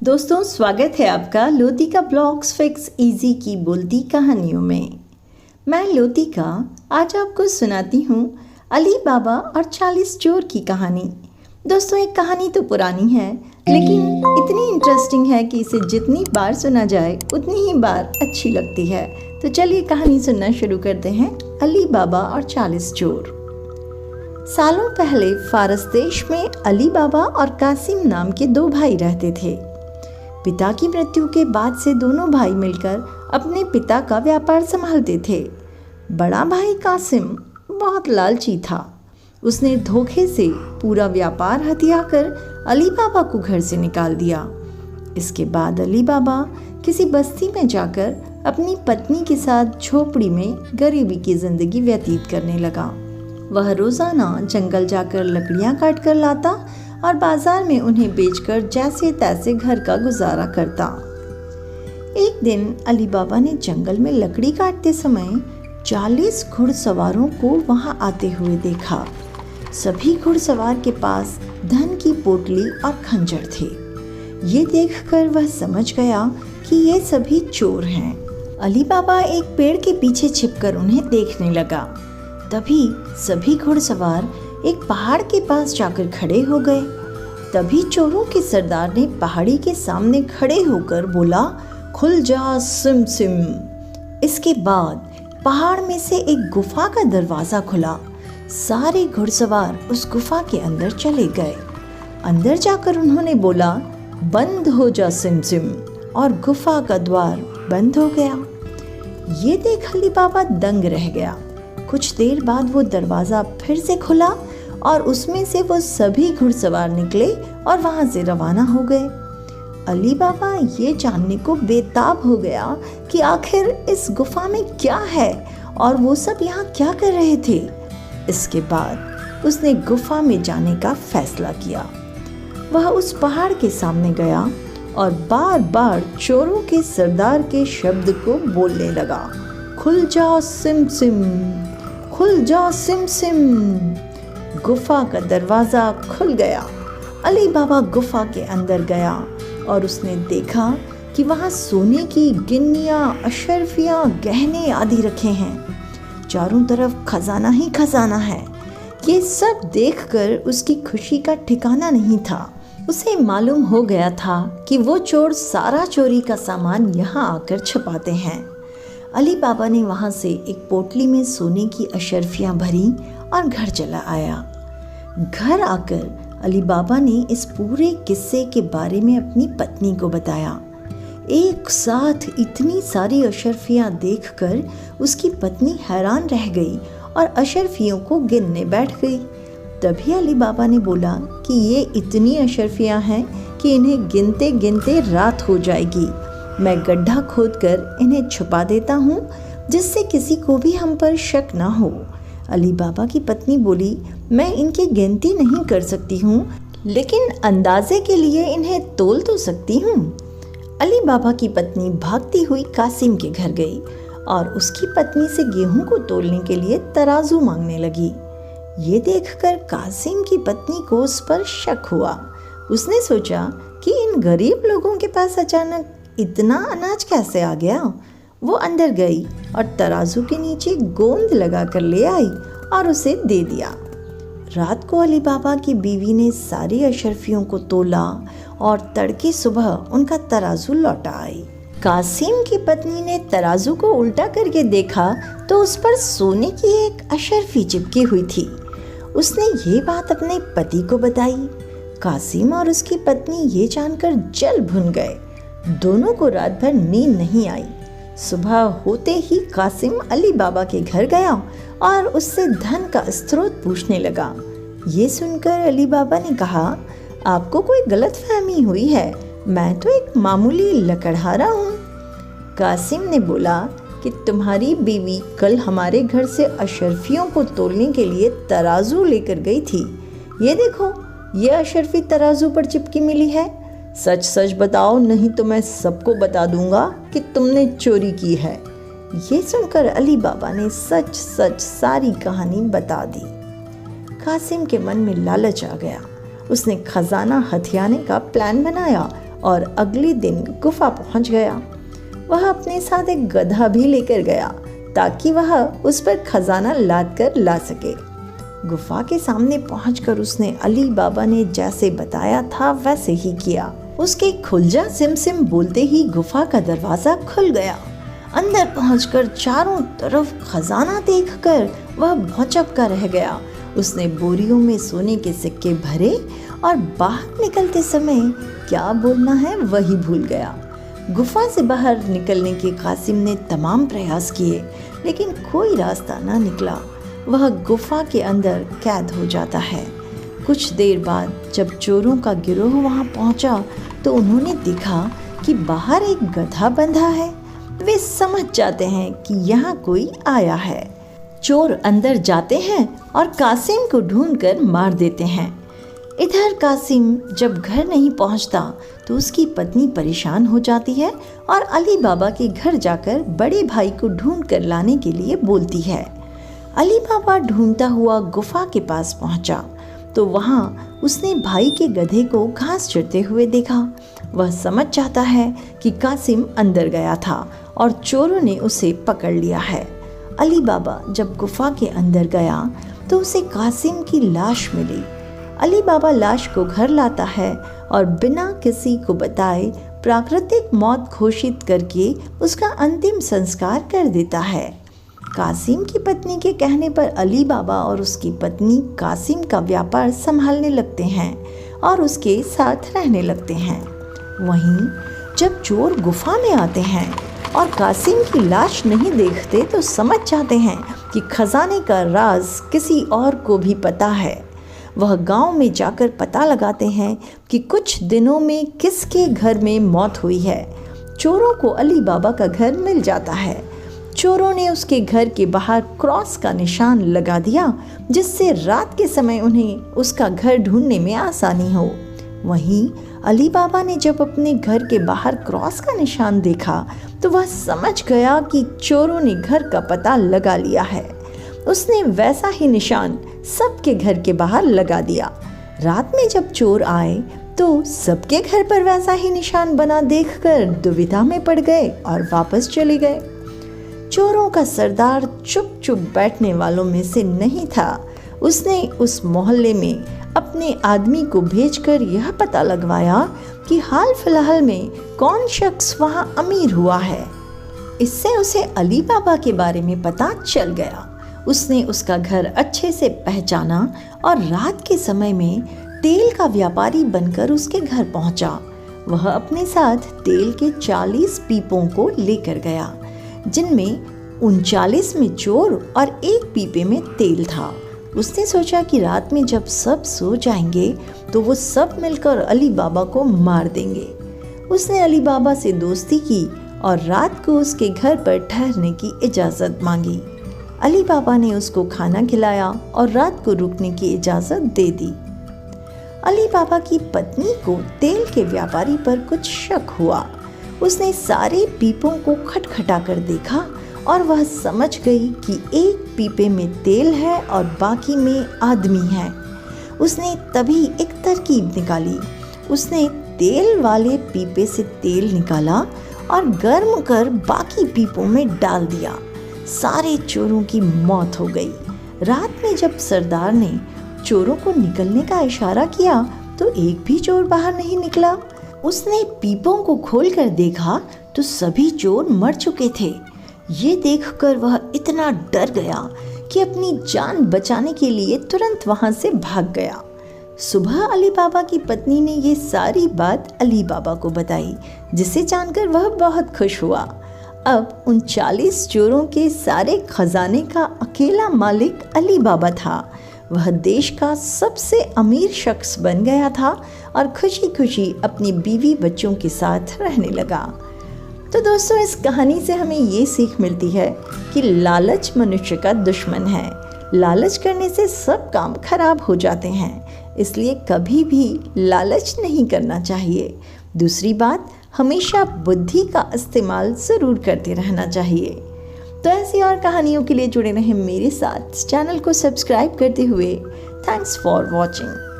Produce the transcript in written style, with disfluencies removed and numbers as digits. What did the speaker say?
दोस्तों, स्वागत है आपका लोतिका ब्लॉग्स फिक्स इजी की बोलती कहानियों में। मैं लोतिका आज आपको सुनाती हूँ अली बाबा और 40 चोर की कहानी। दोस्तों, एक कहानी तो पुरानी है लेकिन इतनी इंटरेस्टिंग है कि इसे जितनी बार सुना जाए उतनी ही बार अच्छी लगती है। तो चलिए कहानी सुनना शुरू करते हैं। अली बाबा और 40 चोर। सालों पहले फारस देश में अली बाबा और कासिम नाम के दो भाई रहते थे। पिता की मृत्यु के बाद से दोनों भाई मिलकर अपने पिता का व्यापार संभालते थे। बड़ा भाई कासिम बहुत लालची था। उसने धोखे से पूरा व्यापार हथियाकर अली बाबा को घर से निकाल दिया। इसके बाद अली बाबा किसी बस्ती में जाकर अपनी पत्नी के साथ झोपड़ी में गरीबी की जिंदगी व्यतीत करने लगा। वह रोजाना जंगल जाकर लकड़ियां काट कर लाता और बाजार में उन्हें बेचकर जैसे तैसे घर का गुजारा करता। एक दिन अली बाबा ने जंगल में लकड़ी काटते समय 40 घुड़सवारों को वहां आते हुए देखा। सभी घुड़सवार के पास धन की पोटली और खंजर थे। ये देखकर वह समझ गया कि ये सभी चोर हैं। अली बाबा एक पेड़ के पीछे छिपकर उन्हें देखने लगा। तभी सभी घुड़सवार एक पहाड़ के पास जाकर खड़े हो गए। तभी चोरों के सरदार ने पहाड़ी के सामने खड़े होकर बोला, खुल जा सिम सिम। इसके बाद पहाड़ में से एक गुफा का दरवाजा खुला। सारे घुड़सवार उस गुफा के अंदर चले गए। अंदर जाकर उन्होंने बोला, बंद हो जा सिम सिम, और गुफा का द्वार बंद हो गया। ये देख अली बाबा दंग रह गया। कुछ देर बाद वो दरवाजा फिर से खुला और उसमें से वो सभी घुड़सवार निकले और वहां से रवाना हो गए। अली बाबा ये जानने को बेताब हो गया कि आखिर इस गुफा में क्या है और वो सब यहाँ क्या कर रहे थे। इसके बाद उसने गुफा में जाने का फैसला किया। वह उस पहाड़ के सामने गया और बार बार चोरों के सरदार के शब्द को बोलने लगा, खुल जा सिम सिम, खुल जा सिम सिम। गुफा का दरवाजा खुल गया। अली बाबा गुफा के अंदर गया और उसने देखा कि वहाँ सोने की गिन्नियाँ, अशरफियाँ, गहने आदि रखे हैं। चारों तरफ खजाना ही खजाना है। ये सब देखकर उसकी खुशी का ठिकाना नहीं था। उसे मालूम हो गया था कि वो चोर सारा चोरी का सामान यहाँ आकर छुपाते हैं। अली बाबा ने वहाँ से एक पोटली में सोने की अशरफियाँ भरी और घर चला आया। घर आकर अली बाबा ने इस पूरे किस्से के बारे में अपनी पत्नी को बताया। एक साथ इतनी सारी अशरफियाँ देखकर उसकी पत्नी हैरान रह गई और अशरफियों को गिनने बैठ गई। तभी अली बाबा ने बोला कि ये इतनी अशरफियाँ हैं कि इन्हें गिनते गिनते रात हो जाएगी। मैं गड्ढा खोदकर इन्हें छुपा देता हूँ जिससे किसी को भी हम पर शक ना हो। अली बाबा की पत्नी बोली, मैं इनकी गिनती नहीं कर सकती हूँ लेकिन अंदाजे के लिए इन्हें तोल तो सकती हूँ। अली बाबा की पत्नी भागती हुई कासिम के घर गई और उसकी पत्नी से गेहूं को तोलने के लिए तराजू मांगने लगी। ये देखकर कासिम की पत्नी को उस पर शक हुआ। उसने सोचा कि इन गरीब लोगों के पास अचानक इतना अनाज कैसे आ गया। वो अंदर गई और तराजू के नीचे गोंद लगा कर ले आई और उसे दे दिया। रात को अली बाबा की बीवी ने सारी अशरफियों को तोला और तड़के सुबह उनका तराजू लौटा आई। कासिम की पत्नी ने तराजू को उल्टा करके देखा तो उस पर सोने की एक अशरफी चिपकी हुई थी। उसने ये बात अपने पति को बताई। कासिम और उसकी पत्नी ये जानकर जल भुन गए। दोनों को रात भर नींद नहीं आई। सुबह होते ही कासिम अली बाबा के घर गया और उससे धन का स्रोत पूछने लगा। ये सुनकर अली बाबा ने कहा, आपको कोई गलतफहमी हुई है, मैं तो एक मामूली लकड़हारा हूँ। कासिम ने बोला कि तुम्हारी बीवी कल हमारे घर से अशरफियों को तोलने के लिए तराजू लेकर गई थी। ये देखो, ये अशरफी तराजू पर चिपकी मिली है। सच सच बताओ, नहीं तो मैं सबको बता दूंगा कि तुमने चोरी की है। ये सुनकर अली बाबा ने सच सच सारी कहानी बता दी। कासिम के मन में लालच आ गया। उसने खजाना हथियाने का प्लान बनाया और अगले दिन गुफा पहुंच गया। वह अपने साथ एक गधा भी लेकर गया ताकि वह उस पर खजाना लाद कर ला सके। गुफा के सामने पहुंचकर उसने अली बाबा ने जैसे बताया था वैसे ही किया। उसके खुल जा सिम बोलते ही गुफा का दरवाजा खुल गया। अंदर पहुंचकर चारों तरफ खजाना देखकर वह भौचक्का का रह गया। उसने बोरियों में सोने के सिक्के भरे और बाहर निकलते समय क्या बोलना है वही भूल गया। गुफा से बाहर निकलने के कासिम ने तमाम प्रयास किए लेकिन कोई रास्ता ना निकला। वह गुफा के अंदर कैद हो जाता है। कुछ देर बाद जब चोरों का गिरोह वहां पहुंचा तो उन्होंने देखा कि बाहर एक गधा बंधा है। वे समझ जाते हैं कि यहाँ कोई आया है। चोर अंदर जाते हैं और कासिम को ढूंढकर मार देते हैं। इधर कासिम जब घर नहीं पहुंचता तो उसकी पत्नी परेशान हो जाती है और अली बाबा के घर जाकर बड़े भाई को ढूंढ कर लाने के लिए बोलती है। अली बाबा ढूंढता हुआ गुफा के पास पहुंचा तो वहाँ उसने भाई के गधे को घास चरते हुए देखा। वह समझ जाता है कि कासिम अंदर गया था और चोरों ने उसे पकड़ लिया है। अली बाबा जब गुफा के अंदर गया तो उसे कासिम की लाश मिली। अली बाबा लाश को घर लाता है और बिना किसी को बताए प्राकृतिक मौत घोषित करके उसका अंतिम संस्कार कर देता है। कासिम की पत्नी के कहने पर अली बाबा और उसकी पत्नी कासिम का व्यापार संभालने लगते हैं और उसके साथ रहने लगते हैं। वहीं जब चोर गुफा में आते हैं और कासिम की लाश नहीं देखते तो समझ जाते हैं कि खजाने का राज किसी और को भी पता है। वह गांव में जाकर पता लगाते हैं कि कुछ दिनों में किसके घर में मौत हुई है। चोरों को अली बाबा का घर मिल जाता है। चोरों ने उसके घर के बाहर क्रॉस का निशान लगा दिया जिससे रात के समय उन्हें उसका घर ढूंढने में आसानी हो। वहीं अली बाबा ने जब अपने घर के बाहर क्रॉस का निशान देखा तो वह समझ गया कि चोरों ने घर का पता लगा लिया है। उसने वैसा ही निशान सबके घर के बाहर लगा दिया। रात में जब चोर आए तो सबके घर पर वैसा ही निशान बना देखकर दुविधा में पड़ गए और वापस चले गए। चोरों का सरदार चुप चुप बैठने वालों में से नहीं था। उसने उस मोहल्ले में अपने आदमी को भेजकर यह पता लगवाया कि हाल फिलहाल में कौन शख्स वहां अमीर हुआ है। इससे उसे अली बाबा के बारे में पता चल गया। उसने उसका घर अच्छे से पहचाना और रात के समय में तेल का व्यापारी बनकर उसके घर पहुंचा। वह अपने साथ तेल के 40 पीपों को लेकर गया जिनमें 39 में चोर और एक पीपे में तेल था। उसने सोचा कि रात में जब सब सो जाएंगे तो वो सब मिलकर अली बाबा को मार देंगे। उसने अली बाबा से दोस्ती की और रात को उसके घर पर ठहरने की इजाज़त मांगी। अली बाबा ने उसको खाना खिलाया और रात को रुकने की इजाज़त दे दी। अली बाबा की पत्नी को तेल के व्यापारी पर कुछ शक हुआ। उसने सारे पीपों को खटखटा कर देखा और वह समझ गई कि एक पीपे में तेल है और बाकी में आदमी है। उसने तभी एक तरकीब निकाली। उसने तेल वाले पीपे से तेल निकाला और गर्म कर बाकी पीपों में डाल दिया। सारे चोरों की मौत हो गई। रात में जब सरदार ने चोरों को निकलने का इशारा किया तो एक भी चोर बाहर नहीं निकला। उसने पीपों को खोलकर देखा तो सभी चोर मर चुके थे। ये देखकर वह इतना डर गया कि अपनी जान बचाने के लिए तुरंत वहां से भाग गया। सुबह अली बाबा की पत्नी ने ये सारी बात अली बाबा को बताई जिसे जानकर वह बहुत खुश हुआ। अब उन 40 चोरों के सारे खजाने का अकेला मालिक अली बाबा था। वह देश का सबसे अमीर शख्स बन गया था और खुशी खुशी अपनी बीवी बच्चों के साथ रहने लगा। तो दोस्तों, इस कहानी से हमें ये सीख मिलती है कि लालच मनुष्य का दुश्मन है। लालच करने से सब काम खराब हो जाते हैं, इसलिए कभी भी लालच नहीं करना चाहिए। दूसरी बात, हमेशा बुद्धि का इस्तेमाल ज़रूर करते रहना चाहिए। तो ऐसी और कहानियों के लिए जुड़े रहें मेरे साथ। चैनल को सब्सक्राइब करते हुए थैंक्स फॉर वॉचिंग।